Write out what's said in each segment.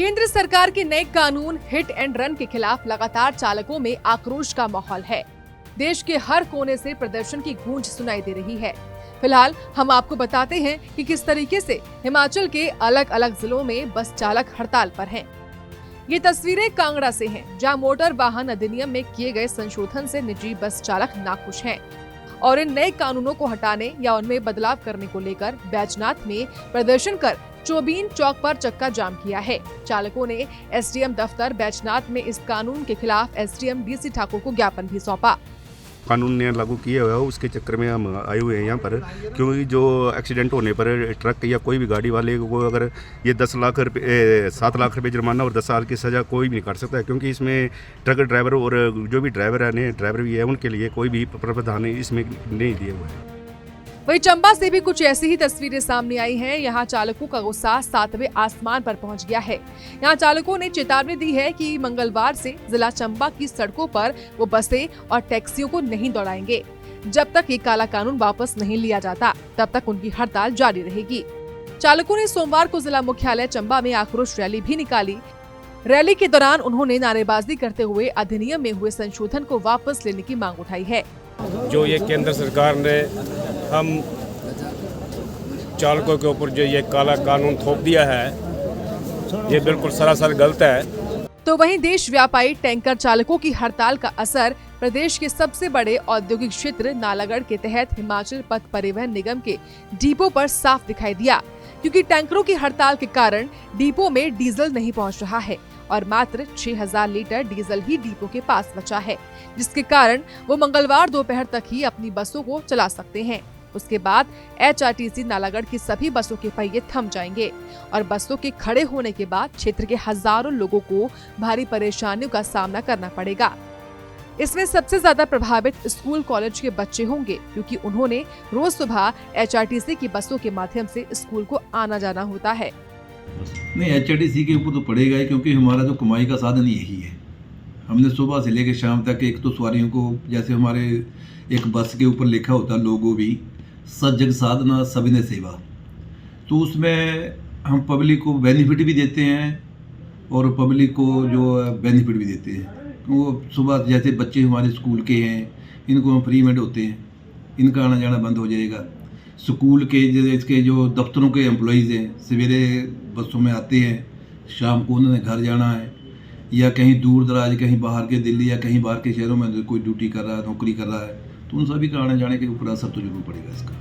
केंद्र सरकार के नए कानून हिट एंड रन के खिलाफ लगातार चालकों में आक्रोश का माहौल है। देश के हर कोने से प्रदर्शन की गूंज सुनाई दे रही है। फिलहाल हम आपको बताते हैं कि किस तरीके से हिमाचल के अलग अलग जिलों में बस चालक हड़ताल पर हैं। ये तस्वीरें कांगड़ा से हैं, जहां मोटर वाहन अधिनियम में किए गए संशोधन से निजी बस चालक नाखुश हैं और इन नए कानूनों को हटाने या उनमें बदलाव करने को लेकर बैजनाथ में प्रदर्शन कर चौबीन चौक पर चक्का जाम किया है। चालकों ने एसडीएम दफ्तर बैजनाथ में इस कानून के खिलाफ एसडीएम डीसी ठाकुर को ज्ञापन भी सौंपा। कानून ने लागू किया हुआ है, उसके चक्कर में हम आए हुए हैं यहाँ पर, क्योंकि जो एक्सीडेंट होने पर ट्रक या कोई भी गाड़ी वाले को अगर ये 10 लाख रुपये 7 लाख रुपये जुर्माना और 10 साल की सज़ा कोई भी नहीं कर सकता है, क्योंकि इसमें ट्रक ड्राइवर और जो भी ड्राइवर है ड्राइवर भी है उनके लिए कोई भी प्रावधान इसमें नहीं दिए हुए हैं। वहीं चंबा से भी कुछ ऐसी ही तस्वीरें सामने आई हैं। यहाँ चालकों का गुस्सा 7वें आसमान पर पहुंच गया है। यहाँ चालकों ने चेतावनी दी है कि मंगलवार से जिला चंबा की सड़कों पर वो बसें और टैक्सियों को नहीं दौड़ाएंगे। जब तक ये काला कानून वापस नहीं लिया जाता तब तक उनकी हड़ताल जारी रहेगी। चालकों ने सोमवार को जिला मुख्यालय चंबा में आक्रोश रैली भी निकाली। रैली के दौरान उन्होंने नारेबाजी करते हुए अधिनियम में हुए संशोधन को वापस लेने की मांग उठाई है। जो ये केंद्र सरकार ने हम चालकों के ऊपर जो ये काला कानून थोप दिया है, ये बिल्कुल सरासर गलत है। तो वहीं देश व्यापी टैंकर चालकों की हड़ताल का असर प्रदेश के सबसे बड़े औद्योगिक क्षेत्र नालागढ़ के तहत हिमाचल पथ परिवहन निगम के डिपो पर साफ दिखाई दिया, क्योंकि टैंकरों की हड़ताल के कारण डिपो में डीजल नहीं पहुंच रहा है और मात्र 6000 लीटर डीजल ही डिपो के पास बचा है, जिसके कारण वो मंगलवार दोपहर तक ही अपनी बसों को चला सकते हैं। उसके बाद एचआरटीसी नालागढ़ की सभी बसों के पहिए थम जाएंगे और बसों के खड़े होने के बाद क्षेत्र के हजारों लोगों को भारी परेशानियों का सामना करना पड़ेगा। इसमें सबसे ज्यादा प्रभावित स्कूल कॉलेज के बच्चे होंगे, क्योंकि उन्होंने रोज सुबह एचआरटीसी की बसों के माध्यम से स्कूल को आना जाना होता है। नहीं, एचआरटीसी के ऊपर तो पड़ेगा ही, क्योंकि हमारा जो कमाई का साधन यही है। हमने सुबह से लेकर शाम तक एक तो सवारियों को, जैसे हमारे एक बस के ऊपर लिखा होता लोगो भी, सजग साधना सविनय सेवा, तो उसमें हम पब्लिक को बेनिफिट भी देते हैं और पब्लिक को जो बेनिफिट भी देते हैं। वो सुबह जैसे बच्चे हमारे स्कूल के हैं, इनको हम फ्री में ढोते हैं, इनका आना जाना बंद हो जाएगा। स्कूल के इसके जो दफ्तरों के एम्प्लॉइज़ हैं, सवेरे बसों में आते हैं, शाम को उन्होंने घर जाना है, या कहीं दूर दराज कहीं बाहर के दिल्ली या कहीं बाहर के शहरों में कोई ड्यूटी कर रहा है, नौकरी कर रहा है, तो उन सभी का आने जाने के ऊपर असर तो जरूर पड़ेगा इसका।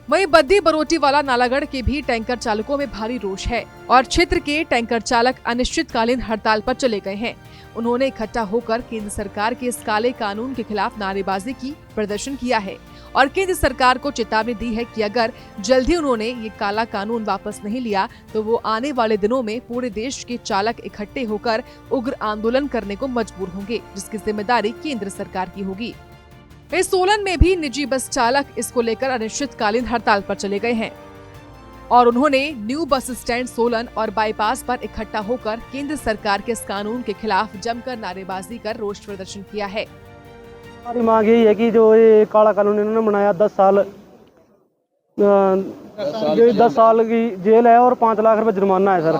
वहीं बद्दी बरोटीवाला नालागढ़ के भी टैंकर चालकों में भारी रोष है और क्षेत्र के टैंकर चालक अनिश्चितकालीन हड़ताल पर चले गए हैं। उन्होंने इकट्ठा होकर केंद्र सरकार के इस काले कानून के खिलाफ नारेबाजी की, प्रदर्शन किया है और केंद्र सरकार को चेतावनी दी है कि अगर जल्द ही उन्होंने ये काला कानून वापस नहीं लिया तो वो आने वाले दिनों में पूरे देश के चालक इकट्ठे होकर उग्र आंदोलन करने को मजबूर होंगे, जिसकी जिम्मेदारी केंद्र सरकार की होगी। इस सोलन में भी निजी बस चालक इसको लेकर अनिश्चितकालीन हड़ताल पर चले गए हैं और उन्होंने न्यू बस स्टैंड सोलन और बाईपास पर इकट्ठा होकर केंद्र सरकार के इस कानून के खिलाफ जमकर नारेबाजी कर रोष प्रदर्शन किया है। हमारी मांग यही है कि जो ये काला कानून इन्होंने बनाया 10 साल की जेल है और 5 लाख रुपए जुर्माना है सर।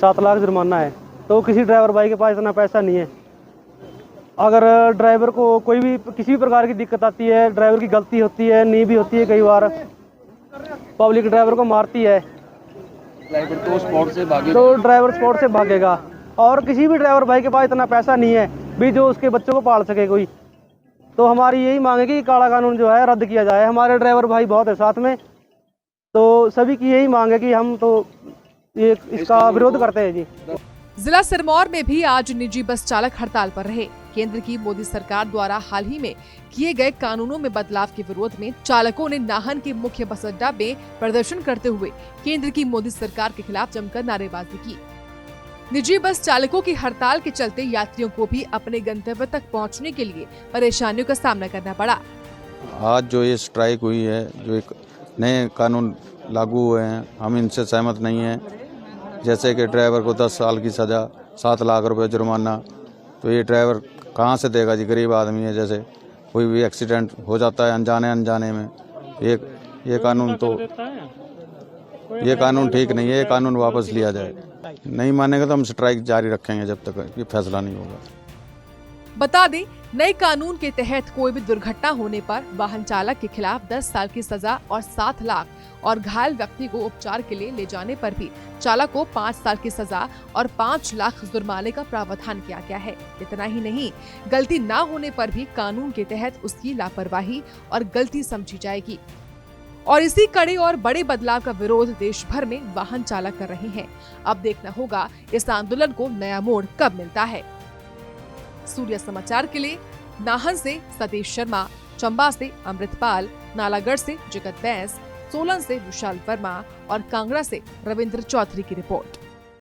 7 लाख जुर्माना है। तो किसी ड्राइवर भाई के पास इतना पैसा नहीं है। अगर ड्राइवर को कोई भी किसी भी प्रकार की दिक्कत आती है, ड्राइवर की गलती होती है, नी भी होती है, कई बार पब्लिक ड्राइवर को मारती है, तो ड्राइवर स्पॉट से भागेगा। और किसी भी ड्राइवर भाई के पास इतना पैसा नहीं है भी जो उसके बच्चों को पाल सके कोई। तो हमारी यही मांग है कि काला कानून जो है रद्द किया जाए। हमारे ड्राइवर भाई बहुत है साथ में, तो सभी की यही मांग है कि हम तो ये इसका विरोध करते हैं जी। जिला सिरमौर में भी आज निजी बस चालक हड़ताल पर रहे। केंद्र की मोदी सरकार द्वारा हाल ही में किए गए कानूनों में बदलाव के विरोध में चालकों ने नाहन के मुख्य बस अड्डा में प्रदर्शन करते हुए केंद्र की मोदी सरकार के खिलाफ जमकर नारेबाजी की। निजी बस चालकों की हड़ताल के चलते यात्रियों को भी अपने गंतव्य तक पहुंचने के लिए परेशानियों का सामना करना पड़ा। आज जो ये स्ट्राइक हुई है, जो एक नए कानून लागू हुए हैं, हम इनसे सहमत नहीं हैं। जैसे कि ड्राइवर को 10 साल की सज़ा, 7 लाख रुपए जुर्माना, तो ये ड्राइवर कहाँ से देगा जी? गरीब आदमी है, जैसे कोई भी एक्सीडेंट हो जाता है अनजाने में। ये कानून तो ये कानून ठीक नहीं है, ये कानून वापस लिया जाए। नहीं मानेगा तो हम स्ट्राइक जारी रखेंगे जब तक ये फैसला नहीं होगा। बता दें, नए कानून के तहत कोई भी दुर्घटना होने पर वाहन चालक के खिलाफ 10 साल की सजा और 7 लाख और घायल व्यक्ति को उपचार के लिए ले जाने पर भी चालक को 5 साल की सजा और 5 लाख जुर्माने का प्रावधान किया गया है। इतना ही नहीं, गलती न होने पर भी कानून के तहत उसकी लापरवाही और गलती समझी जाएगी। और इसी कड़े और बड़े बदलाव का विरोध देश भर में वाहन चालक कर रहे हैं। अब देखना होगा इस आंदोलन को नया मोड़ कब मिलता है। सूर्य समाचार के लिए नाहन से सतीश शर्मा, चंबा से अमृतपाल, नालागढ़ से जगत बैस, सोलन से विशाल वर्मा और कांगड़ा से रविंद्र चौधरी की रिपोर्ट।